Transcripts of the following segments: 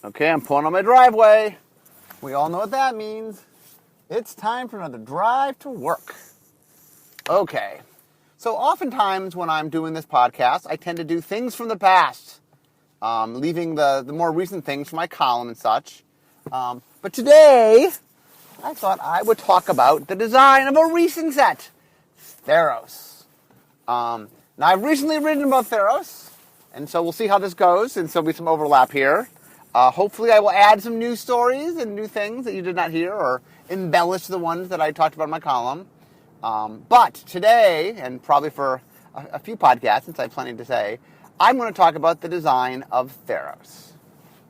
Okay, I'm pulling on my driveway. We all know what that means. It's time for another drive to work. Okay, so oftentimes when I'm doing this podcast, I tend to do things from the past, leaving the more recent things for my column and such. But today, I thought I would talk about the design of a recent set, Theros. Now, I've recently written about Theros, and so we'll see how this goes, and so there'll be some overlap here. Hopefully I will add some new stories and new things that you did not hear or embellish the ones that I talked about in my column. But today, and probably for a few podcasts, since I have plenty to say, I'm going to talk about the design of Theros.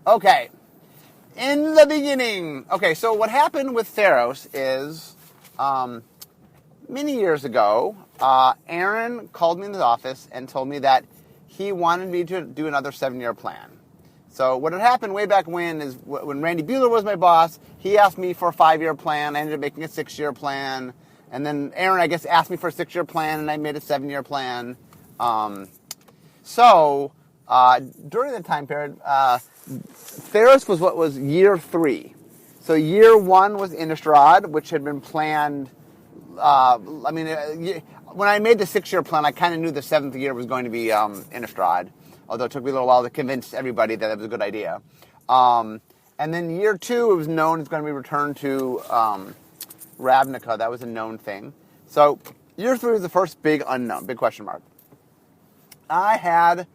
Okay, in the beginning. Okay, so what happened with Theros is many years ago, Aaron called me in his office and told me that he wanted me to do another 7-year plan. So what had happened way back when is when Randy Buehler was my boss, he asked me for a 5-year plan. I ended up making a 6-year plan. And then Aaron, I guess, asked me for a 6-year plan, and I made a 7-year plan. So during that time period, Theros was what was year 3. So year 1 was Innistrad, which had been planned. When I made the 6-year plan, I kind of knew the 7th year was going to be Innistrad. Although it took me a little while to convince everybody that it was a good idea. And then year 2, it was known it's going to be returned to Ravnica. That was a known thing. So year 3 was the first big unknown, big question mark. I had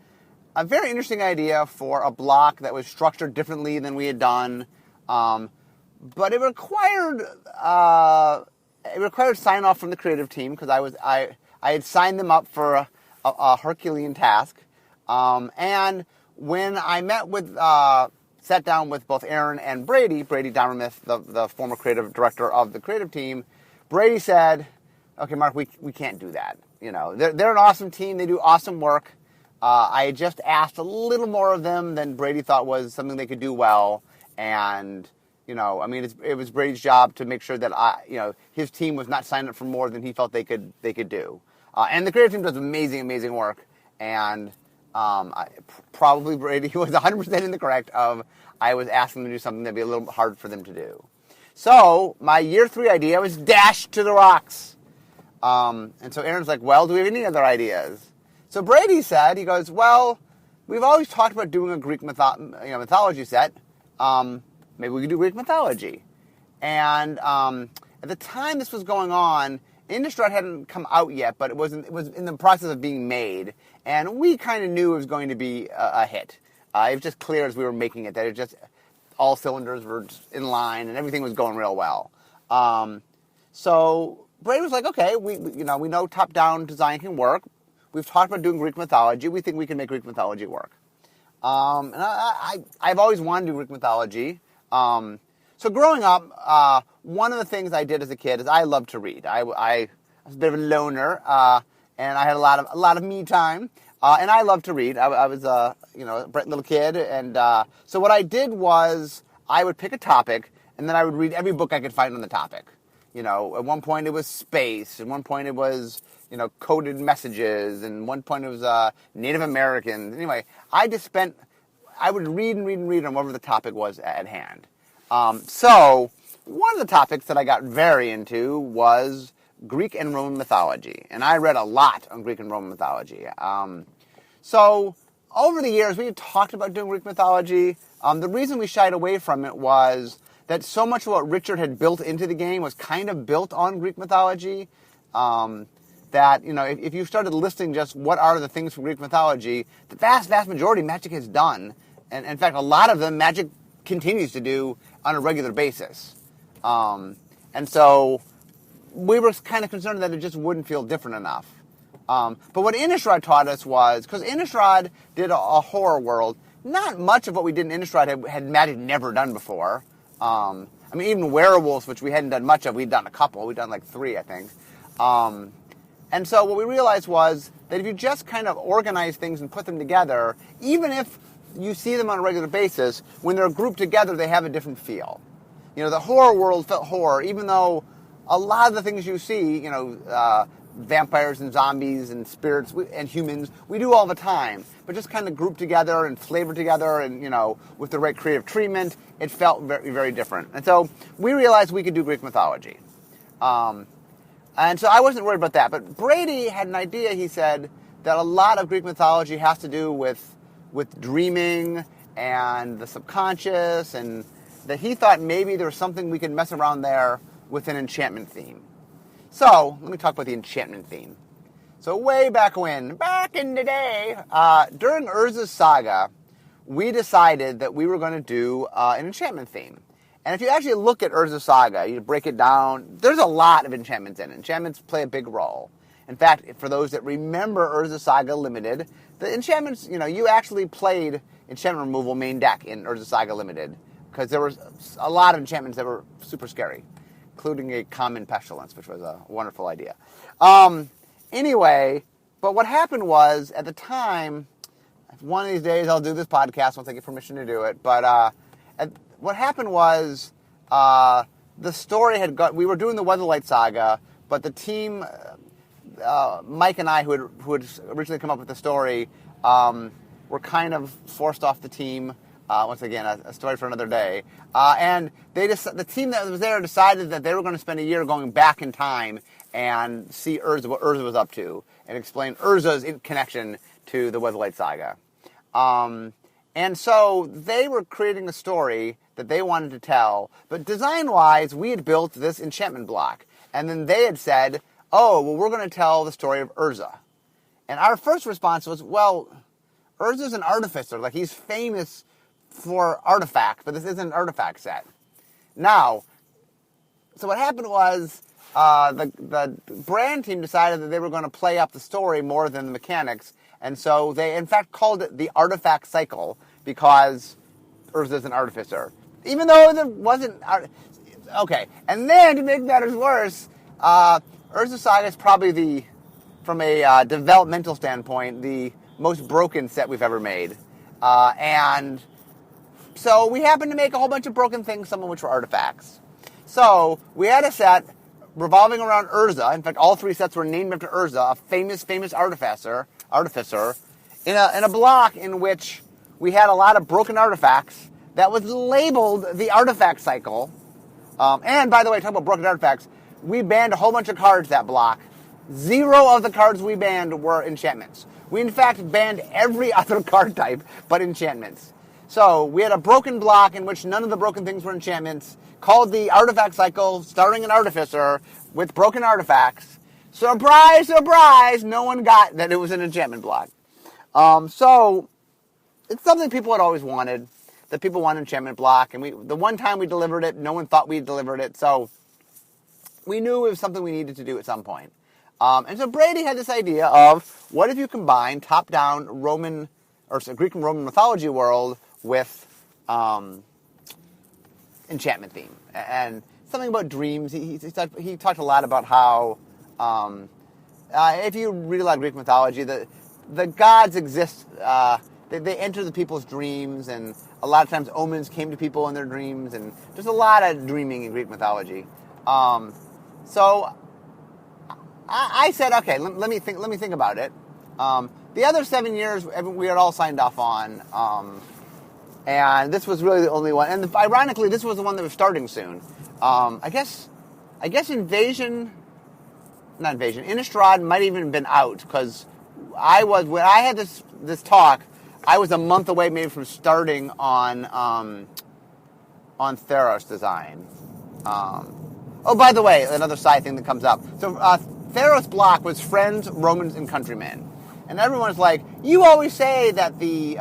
a very interesting idea for a block that was structured differently than we had done. But it required sign-off from the creative team because I had signed them up for a Herculean task. And when I sat down with both Aaron and Brady Dommermuth, the former creative director of the creative team, Brady said, "Okay, Mark, we can't do that. You know, they're an awesome team. They do awesome work. I had just asked a little more of them than Brady thought was something they could do well, and it was Brady's job to make sure that his team was not signed up for more than he felt they could do. And the creative team does amazing work, and." Probably Brady was 100% in the correct of I was asking them to do something that'd be a little hard for them to do. So my year 3 idea was dashed to the rocks. And so Aaron's like, well, do we have any other ideas? So Brady said, he goes, well, we've always talked about doing a Greek mythology set. Maybe we could do Greek mythology. And at the time this was going on, Innistrad hadn't come out yet, but it was in the process of being made, and we kind of knew it was going to be a hit. It was just clear as we were making it that it just all cylinders were in line and everything was going real well. So Brady was like, okay, we know top-down design can work. We've talked about doing Greek mythology. We think we can make Greek mythology work. And I've always wanted to do Greek mythology. So growing up, one of the things I did as a kid is I loved to read. I was a bit of a loner, and I had a lot of me time, and I loved to read. I was a bright little kid, and so what I did was I would pick a topic, and then I would read every book I could find on the topic. At one point it was space, at one point it was coded messages, and at one point it was Native Americans. Anyway, I would read on whatever the topic was at hand. So one of the topics that I got very into was Greek and Roman mythology, and I read a lot on Greek and Roman mythology. So over the years, we had talked about doing Greek mythology. The reason we shied away from it was that so much of what Richard had built into the game was kind of built on Greek mythology. That if you started listing just what are the things from Greek mythology, the vast majority Magic has done, and in fact, a lot of them Magic continues to do on a regular basis. And so we were kind of concerned that it just wouldn't feel different enough. But what Innistrad taught us was, because Innistrad did a horror world, not much of what we did in Innistrad had Magic never done before. Even werewolves, which we hadn't done much of, we'd done a couple. We'd done like 3, I think. And so what we realized was that if you just kind of organize things and put them together, even if you see them on a regular basis, when they're grouped together, they have a different feel. The horror world felt horror, even though a lot of the things you see, vampires and zombies and spirits and humans. We do all the time, but just kind of grouped together and flavored together, and with the right creative treatment, it felt very, very different. And so we realized we could do Greek mythology, and so I wasn't worried about that. But Brady had an idea. He said that a lot of Greek mythology has to do with dreaming and the subconscious, and that he thought maybe there was something we could mess around there with an enchantment theme. So, let me talk about the enchantment theme. So way back in the day, during Urza's saga, we decided that we were going to do an enchantment theme. And if you actually look at Urza's saga, you break it down, there's a lot of enchantments in it. Enchantments play a big role. In fact, for those that remember Urza's Saga Limited, the enchantments, you actually played enchantment removal main deck in Urza's Saga Limited, because there was a lot of enchantments that were super scary, including a common pestilence, which was a wonderful idea. Anyway, but what happened was, at the time, one of these days I'll do this podcast once I get permission to do it, but what happened was the story we were doing the Weatherlight Saga, but the team, Mike and I, who had originally come up with the story, were kind of forced off the team. Once again, a story for another day. And the team that was there decided that they were going to spend a year going back in time and see what Urza was up to, and explain Urza's connection to the Weatherlight Saga. And so they were creating a story that they wanted to tell, but design-wise, we had built this enchantment block. And then they had said, oh, well, we're going to tell the story of Urza. And our first response was, well, Urza's an artificer. Like, he's famous for artifacts, but this isn't an artifact set. Now, so what happened was the brand team decided that they were going to play up the story more than the mechanics, and so they, in fact, called it the artifact cycle, because Urza's an artificer. Even though there wasn't... Okay, and then, to make matters worse, Urza's Saga is probably from a developmental standpoint, the most broken set we've ever made. And so we happened to make a whole bunch of broken things, some of which were artifacts. So we had a set revolving around Urza. In fact, all three sets were named after Urza, a famous artificer, in a block in which we had a lot of broken artifacts that was labeled the artifact cycle. And by the way, talking about broken artifacts, we banned a whole bunch of cards that block. 0 of the cards we banned were enchantments. We, in fact, banned every other card type but enchantments. So we had a broken block in which none of the broken things were enchantments, called the Artifact Cycle, starring an artificer with broken artifacts. Surprise, surprise, no one got that it was an enchantment block. So it's something people had always wanted, that people want an enchantment block. And the one time we delivered it, no one thought we delivered it. So we knew it was something we needed to do at some point. And so Brady had this idea of, what if you combine top-down Greek and Roman mythology world with enchantment theme, and something about dreams. He talked a lot about how if you read a lot of Greek mythology, the gods exist. They enter the people's dreams, and a lot of times omens came to people in their dreams, and there's a lot of dreaming in Greek mythology. So I said, okay, let me think about it. The other 7 years we had all signed off on, and this was really the only one. And ironically, this was the one that was starting soon. I guess Innistrad might even have been out, because when I had this talk, I was a month away maybe from starting on Theros design. Oh, by the way, another side thing that comes up. So Theros block was Friends, Romans, and Countrymen. And everyone's like, you always say that the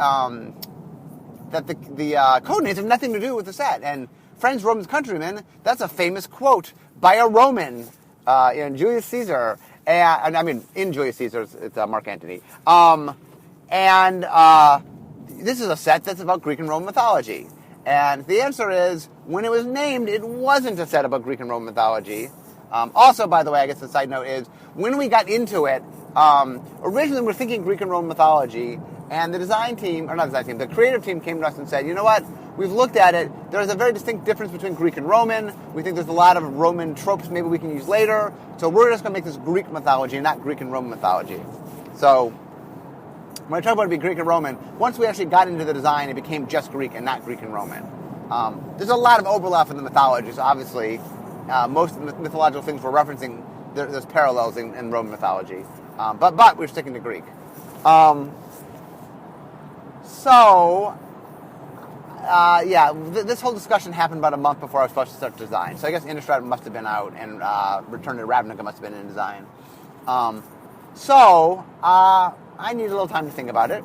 codenames have nothing to do with the set. And Friends, Romans, Countrymen, that's a famous quote by a Roman in Julius Caesar. And I mean, in Julius Caesar, it's Mark Antony. And this is a set that's about Greek and Roman mythology. And the answer is, when it was named, it wasn't a set about Greek and Roman mythology. Also, by the way, I guess the side note is, when we got into it, originally we were thinking Greek and Roman mythology, and the creative team came to us and said, you know what, we've looked at it. There's a very distinct difference between Greek and Roman. We think there's a lot of Roman tropes maybe we can use later. So we're just going to make this Greek mythology, not Greek and Roman mythology. So when I talk about it being Greek and Roman, once we actually got into the design, it became just Greek and not Greek and Roman. There's a lot of overlap in the mythology, so obviously most of the mythological things we're referencing, there's parallels in Roman mythology. But we're sticking to Greek. This whole discussion happened about a month before I was supposed to start design. So I guess Innistrad must have been out, and Return to Ravnica must have been in design. I needed a little time to think about it.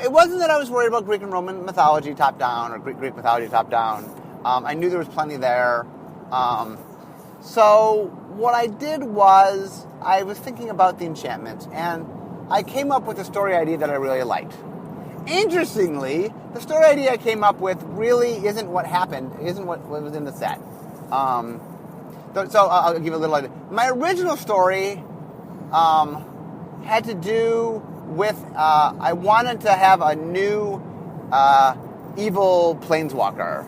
It wasn't that I was worried about Greek and Roman mythology top-down, or Greek mythology top-down. I knew there was plenty there. So what I did was, I was thinking about the enchantment, and I came up with a story idea that I really liked. Interestingly, the story idea I came up with really isn't what happened, isn't what was in the set. So I'll give you a little idea. My original story had to do with, I wanted to have a new evil planeswalker.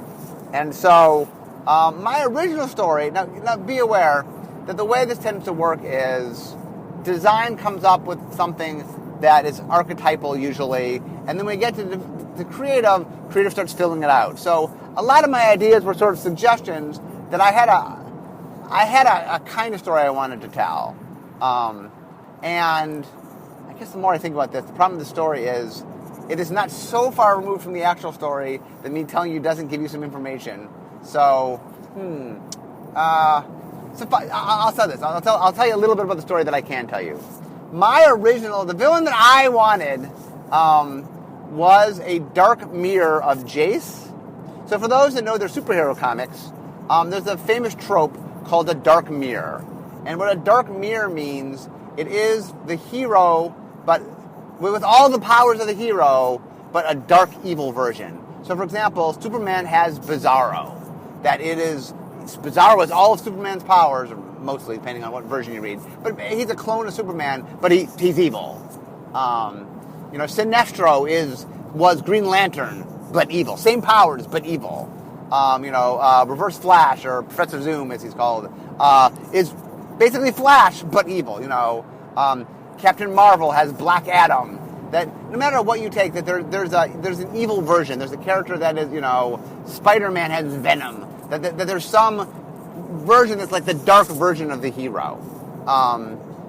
And so my original story, now be aware that the way this tends to work is design comes up with something that is archetypal usually, and then we get to the creative starts filling it out. So a lot of my ideas were sort of suggestions that I had a kind of story I wanted to tell. And I guess the more I think about this, the problem with the story is it is not so far removed from the actual story that me telling you doesn't give you some information. So, I'll tell this. I'll tell you a little bit about the story that I can tell you. The villain that I wanted was a dark mirror of Jace. So for those that know their superhero comics, there's a famous trope called a dark mirror. And what a dark mirror means, it is the hero, but with all the powers of the hero, but a dark evil version. So for example, Superman has Bizarro. Bizarro has all of Superman's powers, or mostly, depending on what version you read. But he's a clone of Superman, but he's evil. Sinestro was Green Lantern, but evil. Same powers, but evil. Reverse Flash, or Professor Zoom, as he's called, is basically Flash, but evil. Captain Marvel has Black Adam. That no matter what you take, that there's an evil version. There's a character that is, Spider-Man has Venom. That there's some version that's like the dark version of the hero.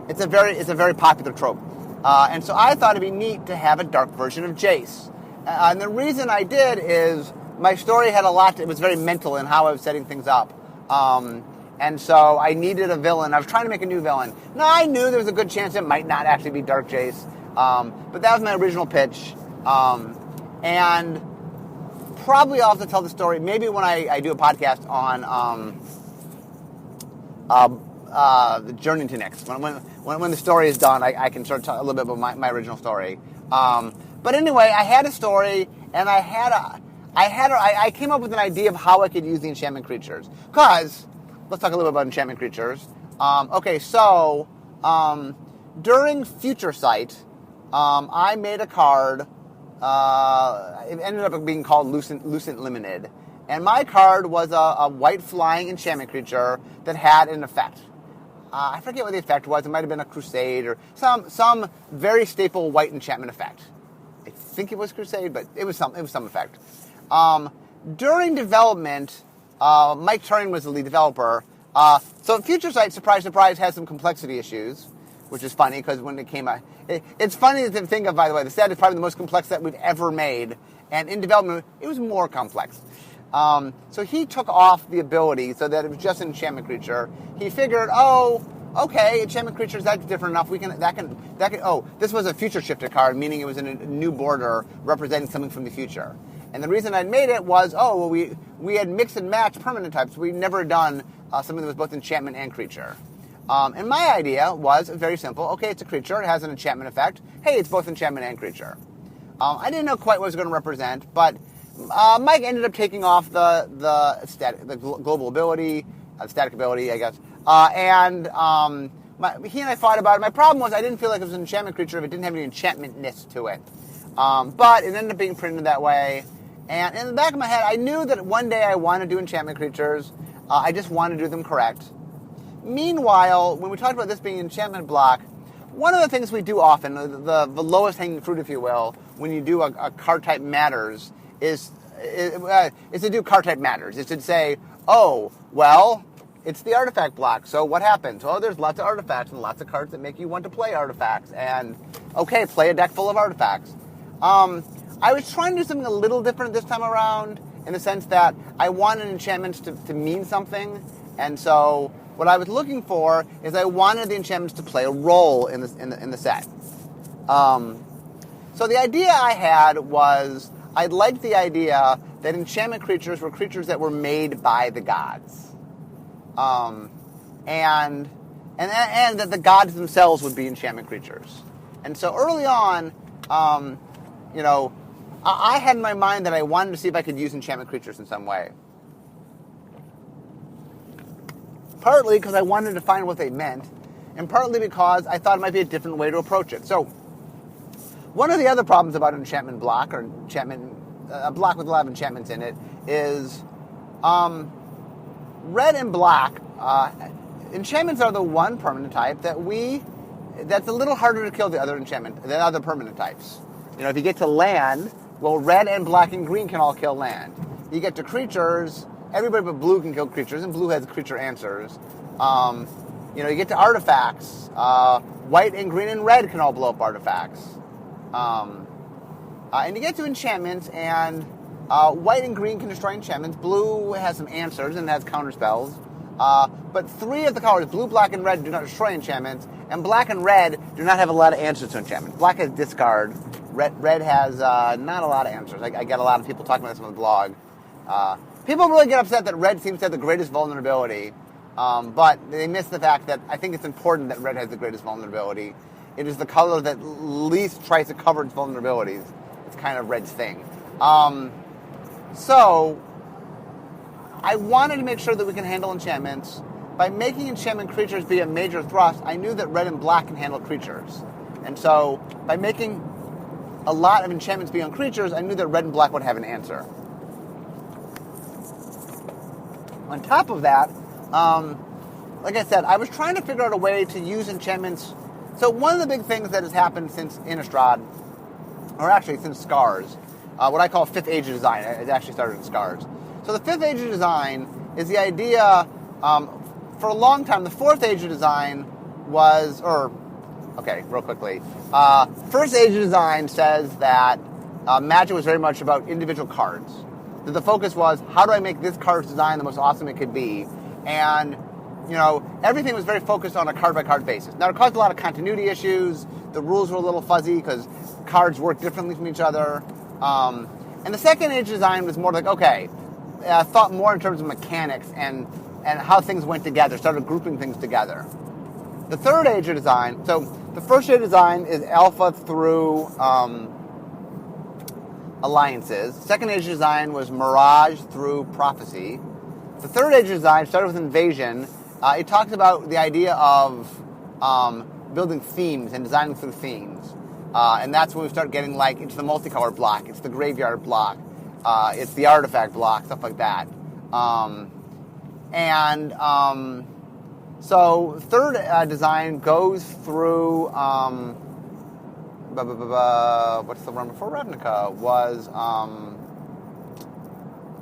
It's a very popular trope. And so I thought it'd be neat to have a dark version of Jace. And the reason I did is my story had it was very mental in how I was setting things up. And so I needed a villain. I was trying to make a new villain. Now, I knew there was a good chance it might not actually be Dark Jace. But that was my original pitch. And probably I'll have to tell the story maybe when I do a podcast on the Journey to Nyx. When the story is done, I can sort of talk a little bit about my original story. But anyway, I had a story, and I came up with an idea of how I could use the enchantment creatures. Because, let's talk a little bit about enchantment creatures. During Future Sight, I made a card. It ended up being called Lucent Limited. And my card was a white flying enchantment creature that had an effect. I forget what the effect was. It might have been a Crusade or some very staple white enchantment effect. I think it was Crusade, but it was some effect. During development, Mike Turing was the lead developer. So Future Sight, surprise, surprise, has some complexity issues, which is funny because when it came out, it's funny to think of, by the way, the set is probably the most complex set we've ever made, and in development, it was more complex. So he took off the ability so that it was just an enchantment creature. He figured, okay, enchantment creatures, that's different enough. This was a future shifter card, meaning it was in a new border representing something from the future. And the reason I'd made it was, we had mix and match permanent types. We'd never done something that was both enchantment and creature. And my idea was very simple. Okay, it's a creature. It has an enchantment effect. Hey, it's both enchantment and creature. I didn't know quite what it was going to represent, but Mike ended up taking off the global ability, static ability, I guess. He and I fought about it. My problem was I didn't feel like it was an enchantment creature if it didn't have any enchantmentness to it. But it ended up being printed that way. And in the back of my head, I knew that one day I wanted to do enchantment creatures. I just wanted to do them correct. Meanwhile, when we talked about this being an enchantment block, one of the things we do often, the lowest hanging fruit, if you will, when you do a card type matters, is to do card type matters. Is to say, oh, well, it's the artifact block, so what happens? Oh, there's lots of artifacts and lots of cards that make you want to play artifacts. And, okay, play a deck full of artifacts. I was trying to do something a little different this time around, in the sense that I wanted enchantments to mean something. And so what I was looking for is I wanted the enchantments to play a role in the set. So the idea I had was I liked the idea that enchantment creatures were creatures that were made by the gods. And that the gods themselves would be enchantment creatures. And so early on, I had in my mind that I wanted to see if I could use enchantment creatures in some way. Partly because I wanted to find what they meant, and partly because I thought it might be a different way to approach it. So, one of the other problems about an enchantment block, or a block with a lot of enchantments in it, is red and black. Enchantments are the one permanent type that's a little harder to kill than other permanent types. If you get to land, well, red and black and green can all kill land. You get to creatures, everybody but blue can kill creatures, and blue has creature answers. You get to artifacts, white and green and red can all blow up artifacts. And you get to enchantments, and white and green can destroy enchantments. Blue has some answers and has counter spells. But three of the colors, blue, black, and red, do not destroy enchantments, and black and red do not have a lot of answers to enchantments. Black has discard. Red has not a lot of answers. I get a lot of people talking about this on the blog. People really get upset that red seems to have the greatest vulnerability, but they miss the fact that I think it's important that red has the greatest vulnerability. It is the color that least tries to cover its vulnerabilities. It's kind of red's thing. So I wanted to make sure that we can handle enchantments. By making enchantment creatures be a major thrust, I knew that red and black can handle creatures. And so by making a lot of enchantments be on creatures, I knew that red and black would have an answer. On top of that, like I said, I was trying to figure out a way to use enchantments. So one of the big things that has happened since Innistrad, or actually since Scars, what I call Fifth Age of Design. It actually started in Scars. So the Fifth Age of Design is the idea, for a long time, the Fourth Age of Design was, real quickly. First Age of Design says that Magic was very much about individual cards. That the focus was, how do I make this card's design the most awesome it could be? And, everything was very focused on a card-by-card basis. Now, it caused a lot of continuity issues. The rules were a little fuzzy because cards work differently from each other. And the Second Age of Design was more like, thought more in terms of mechanics and how things went together, started grouping things together. The Third Age of Design, so the First Age of Design is alpha through alliances. Second Age of Design was Mirage through Prophecy. The Third Age of Design started with Invasion. It talks about the idea of building themes and designing through themes. And that's when we start getting into the multicolored block, it's the graveyard block, it's the artifact block, stuff like that. So third design goes through, what's the one before Ravnica? Was,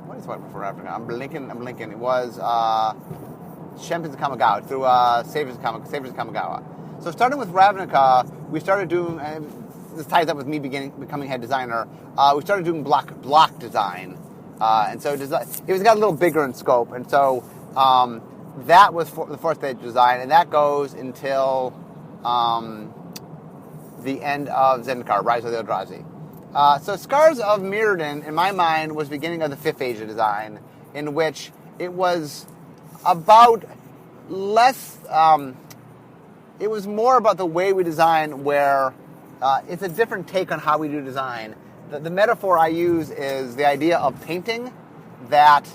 what is the one before Ravnica? I'm blinking. It was Champions of Kamigawa, through Savers of Kamigawa. So starting with Ravnica, we started doing, this ties up with me becoming head designer, we started doing block design. And so it got a little bigger in scope. And so that was the fourth stage design, and that goes until the end of Zendikar, Rise of the Eldrazi. So Scars of Mirrodin, in my mind, was the beginning of the fifth age of design, in which it was about less... it was more about the way we design, where it's a different take on how we do design. The metaphor I use is the idea of painting, that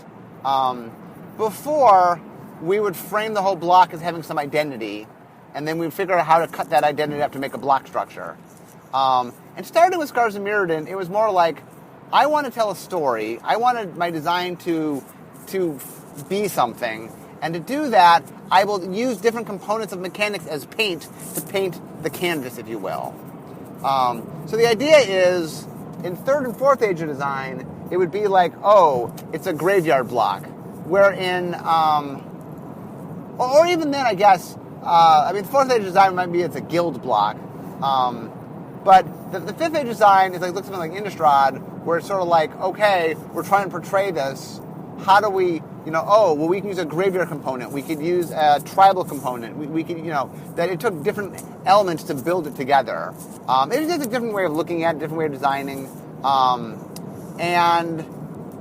before we would frame the whole block as having some identity, and then we'd figure out how to cut that identity up to make a block structure. And And starting with Scars of Mirrodin, it was more like, I want to tell a story. I wanted my design to be something. And to do that, I will use different components of mechanics as paint to paint the canvas, if you will. So the idea is, in third and fourth age of design, it would be like, oh, it's a graveyard block. Where in, or even then, I guess, fourth age design might be it's a guild block. But the fifth age design is like, looks something like Innistrad, where it's sort of like, okay, we're trying to portray this. How do we, we can use a graveyard component. We could use a tribal component. We could, that it took different elements to build it together. It was just a different way of looking at it, different way of designing. And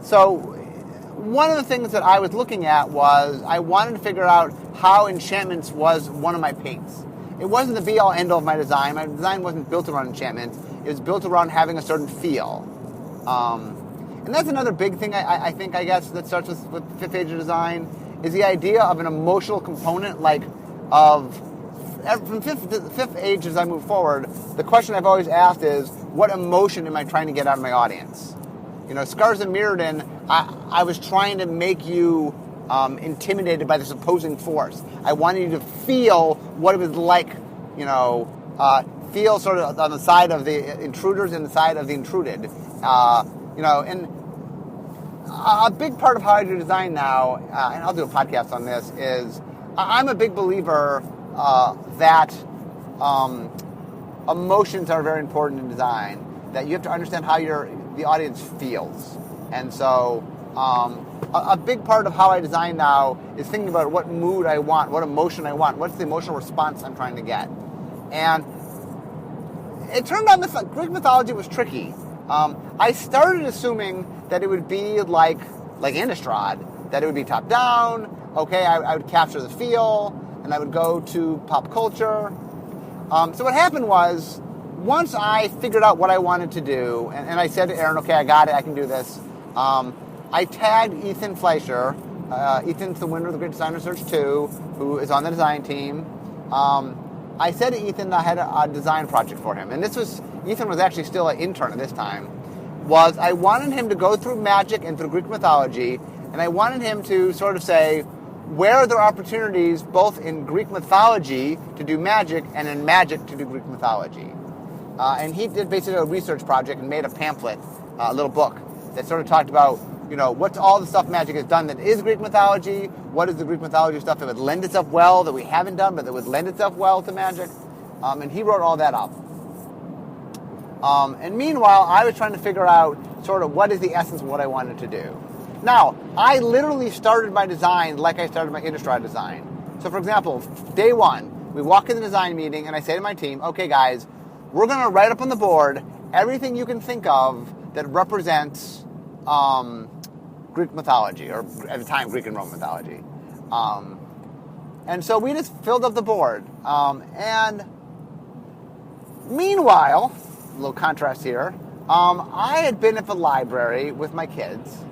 so one of the things that I was looking at was I wanted to figure out how enchantments was one of my paints. It wasn't the be-all, end-all of my design. My design wasn't built around enchantments. It was built around having a certain feel. And that's another big thing, I think, that starts with fifth age of design, is the idea of an emotional component, from fifth age as I move forward, the question I've always asked is, what emotion am I trying to get out of my audience? Scars of Mirrodin, I was trying to make you intimidated by this opposing force. I wanted you to feel what it was like, feel sort of on the side of the intruders and the side of the intruded. And a big part of how I do design now, and I'll do a podcast on this, is I'm a big believer that emotions are very important in design, that you have to understand how the audience feels. And so a big part of how I design now is thinking about what mood I want, what emotion I want, what's the emotional response I'm trying to get. And it turned out Greek mythology was tricky. I started assuming that it would be like Innistrad, that it would be top-down. Okay, I would capture the feel, and I would go to pop culture. So what happened was, once I figured out what I wanted to do, and I said to Aaron, okay, I got it, I can do this, I tagged Ethan Fleischer. Ethan's the winner of the Great Designer Search 2, who is on the design team. I said to Ethan I had a design project for him, and Ethan was actually still an intern at this time, I wanted him to go through magic and through Greek mythology, and I wanted him to sort of say, where are there opportunities both in Greek mythology to do magic and in magic to do Greek mythology? And he did basically a research project and made a pamphlet, a little book, that sort of talked about, what's all the stuff magic has done that is Greek mythology, what is the Greek mythology stuff that would lend itself well, that we haven't done, but that would lend itself well to magic. And he wrote all that up. And meanwhile, I was trying to figure out sort of what is the essence of what I wanted to do. Now, I literally started my design like I started my Innistrad design. So, for example, day one, we walk in the design meeting, and I say to my team, okay, guys, we're going to write up on the board everything you can think of that represents Greek mythology, or at the time, Greek and Roman mythology. And so we just filled up the board. And meanwhile, a little contrast here, I had been at the library with my kids.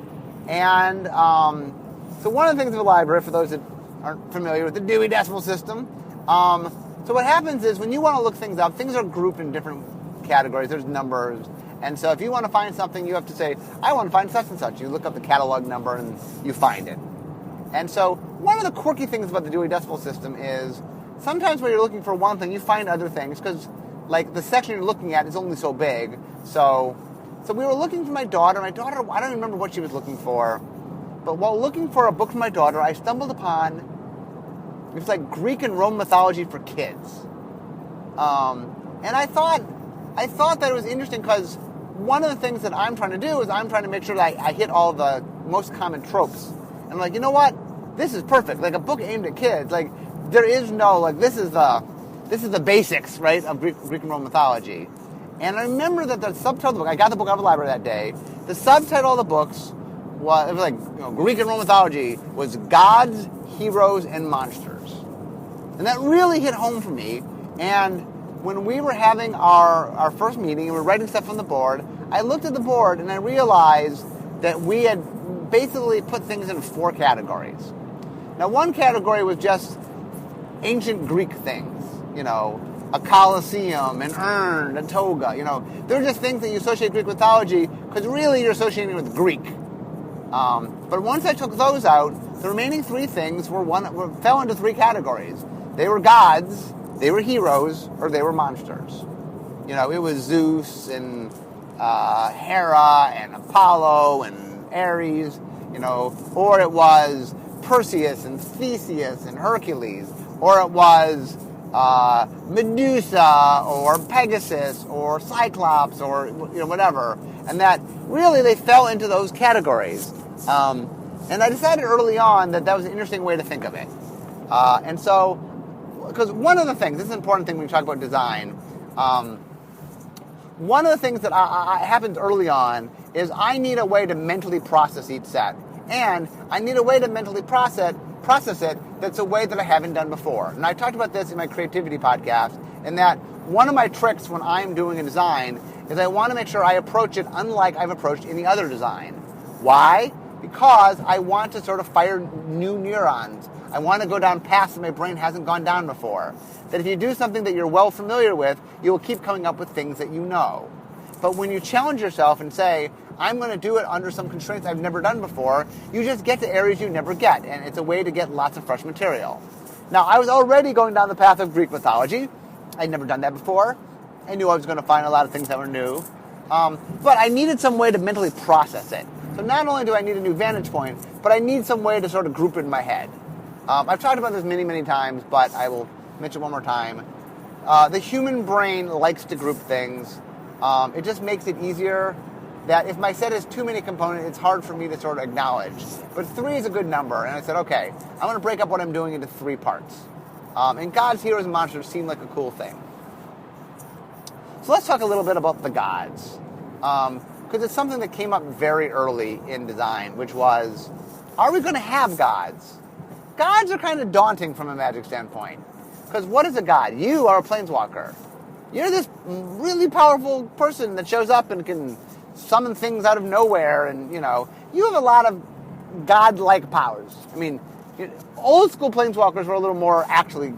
And so one of the things in the library, for those that aren't familiar with the Dewey Decimal System, so what happens is when you want to look things up, things are grouped in different categories. There's numbers. And so if you want to find something, you have to say, I want to find such and such. You look up the catalog number and you find it. And so one of the quirky things about the Dewey Decimal System is sometimes when you're looking for one thing, you find other things because the section you're looking at is only so big. So we were looking for my daughter. I don't even remember what she was looking for. But while looking for a book for my daughter, I stumbled upon, it was like Greek and Roman mythology for kids. And I thought that it was interesting because one of the things that I'm trying to do is I'm trying to make sure that I hit all the most common tropes. And I'm like, you know what? This is perfect. Like a book aimed at kids. Like there is no, this is the basics, right, of Greek and Roman mythology. And I remember that the subtitle of the book, I got the book out of the library that day, the subtitle of the books was, Greek and Roman mythology was Gods, Heroes, and Monsters. And that really hit home for me. And when we were having our first meeting and we were writing stuff on the board, I looked at the board and I realized that we had basically put things in 4 categories. Now, one category was just ancient Greek things, a Colosseum, an urn, a toga. They're just things that you associate Greek mythology because really you're associating with Greek. But once I took those out, the remaining three things fell into three categories. They were gods, they were heroes, or they were monsters. It was Zeus and Hera and Apollo and Ares, or it was Perseus and Theseus and Hercules, or it was Medusa or Pegasus or Cyclops or whatever. And that really they fell into those categories. And I decided early on that was an interesting way to think of it. And so, because one of the things, this is an important thing when you talk about design, one of the things that happens early on is I need a way to mentally process each set. And I need a way to mentally process it that's a way that I haven't done before. And I talked about this in my creativity podcast, in that one of my tricks when I'm doing a design is I want to make sure I approach it unlike I've approached any other design. Why? Because I want to sort of fire new neurons. I want to go down paths that my brain hasn't gone down before. That if you do something that you're well familiar with, you will keep coming up with things that you know. But when you challenge yourself and say, I'm going to do it under some constraints I've never done before, you just get to areas you never get, and it's a way to get lots of fresh material. Now, I was already going down the path of Greek mythology. I'd never done that before. I knew I was going to find a lot of things that were new. But I needed some way to mentally process it. So not only do I need a new vantage point, but I need some way to sort of group it in my head. I've talked about this many, many times, but I will mention one more time. The human brain likes to group things. It just makes it easier. That if my set has too many components, it's hard for me to sort of acknowledge. But 3 is a good number, and I said, okay, I'm going to break up what I'm doing into 3 parts. And gods, heroes, and monsters seem like a cool thing. So let's talk a little bit about the gods. Because it's something that came up very early in design, which was, are we going to have gods? Gods are kind of daunting from a magic standpoint. Because what is a god? You are a planeswalker. You're this really powerful person that shows up and can summon things out of nowhere, and you have a lot of god-like powers. I mean, old school planeswalkers were a little more actually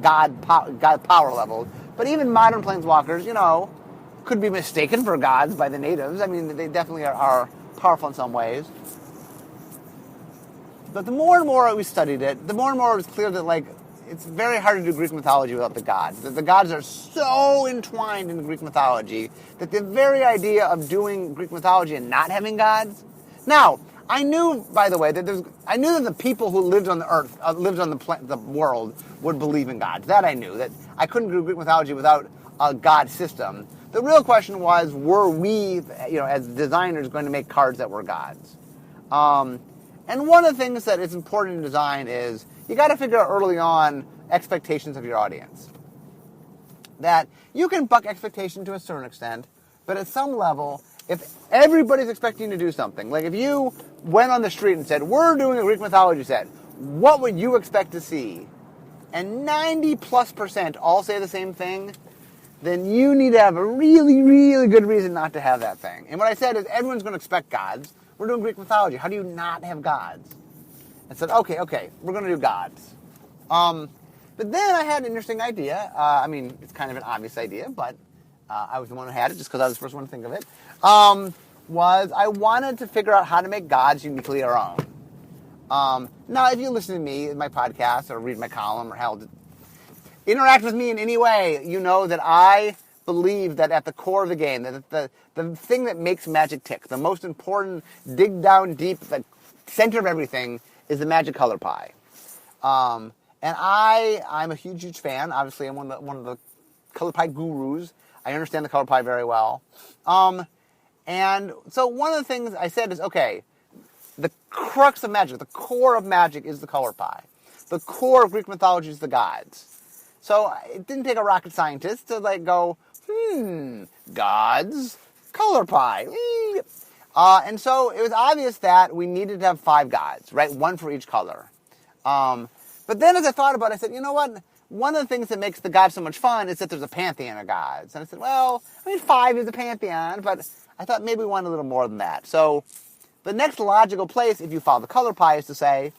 god power level, but even modern planeswalkers, could be mistaken for gods by the natives. I mean, they definitely are powerful in some ways. But the more and more we studied it, the more and more it was clear that it's very hard to do Greek mythology without the gods. The gods are so entwined in Greek mythology that the very idea of doing Greek mythology and not having gods. Now, I knew, by the way, that the people who lived on the earth, lived on the world, would believe in gods. That I knew. That I couldn't do Greek mythology without a god system. The real question was, were we, as designers, going to make cards that were gods? And one of the things that is important in design is you got to figure out early on expectations of your audience. That you can buck expectation to a certain extent, but at some level, if everybody's expecting to do something, like if you went on the street and said, we're doing a Greek mythology set, what would you expect to see? And 90+% all say the same thing, then you need to have a really, really good reason not to have that thing. And what I said is, everyone's going to expect gods. We're doing Greek mythology. How do you not have gods? I said, okay, we're going to do gods. But then I had an interesting idea. It's kind of an obvious idea, but I was the one who had it just because I was the first one to think of it. Was I wanted to figure out how to make gods uniquely our own. Now, if you listen to me in my podcast or read my column or interact with me in any way, you know that I believe that at the core of the game, that the thing that makes Magic tick, the most important, dig down deep, the center of everything, is the Magic color pie. And I'm a huge fan. Obviously, I'm one of the color pie gurus. I understand the color pie very well. And so one of the things I said is, okay, the crux of Magic, the core of Magic is the color pie. The core of Greek mythology is the gods. So it didn't take a rocket scientist to go, gods, color pie. And so it was obvious that we needed to have 5 gods, right? 1 for each color. But then as I thought about it, I said, you know what? One of the things that makes the gods so much fun is that there's a pantheon of gods. And I said, 5 is a pantheon, but I thought maybe we want a little more than that. So the next logical place, if you follow the color pie, is to say,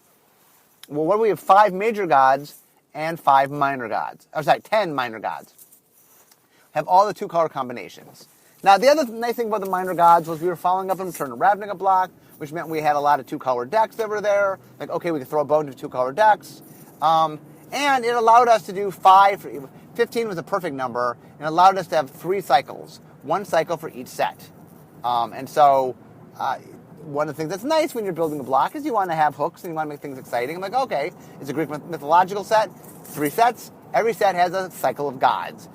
well, what do we have? 5 major gods and 5 minor gods. 10 minor gods. have all the 2-color combinations. Now, the other nice thing about the minor gods was we were following up on Return to Ravnica block, which meant we had a lot of 2-color decks that were there. Like, okay, we could throw a bone to 2-color decks. And it allowed us to do 15 was a perfect number, and allowed us to have 3 cycles, 1 cycle for each set. And so one of the things that's nice when you're building a block is you want to have hooks and you want to make things exciting. I'm like, okay, it's a Greek mythological set, 3 sets. Every set has a cycle of gods,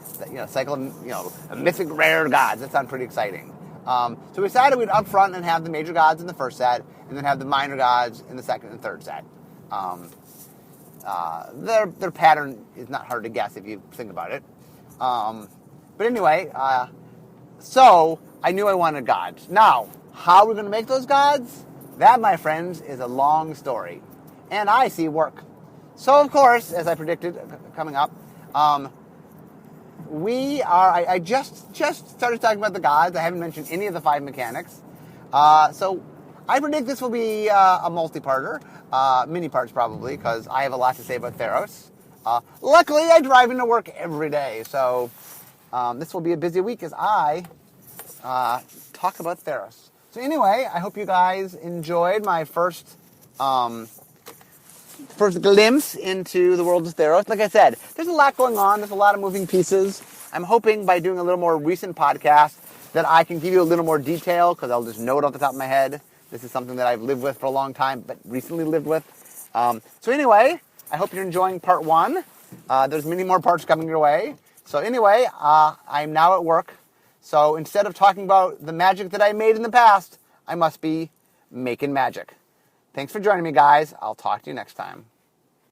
cycle of, a mythic rare gods. That sounds pretty exciting. So we decided we'd up front and have the major gods in the first set, and then have the minor gods in the second and third set. Their pattern is not hard to guess if you think about it. But anyway, so I knew I wanted gods. Now, how are we going to make those gods? That, my friends, is a long story. And I see work. So, of course, as I predicted coming up, I just started talking about the gods. I haven't mentioned any of the 5 mechanics. So I predict this will be a multi-parter, mini parts probably, because I have a lot to say about Theros. Luckily, I drive into work every day, so this will be a busy week as I talk about Theros. So anyway, I hope you guys enjoyed my first glimpse into the world of Theros. Like I said, there's a lot going on. There's a lot of moving pieces. I'm hoping by doing a little more recent podcast that I can give you a little more detail, because I'll just know it off the top of my head. This is something that I've lived with for a long time, but recently lived with. So anyway, I hope you're enjoying part 1. There's many more parts coming your way. So anyway, I'm now at work. So instead of talking about the magic that I made in the past, I must be making magic. Thanks for joining me, guys. I'll talk to you next time.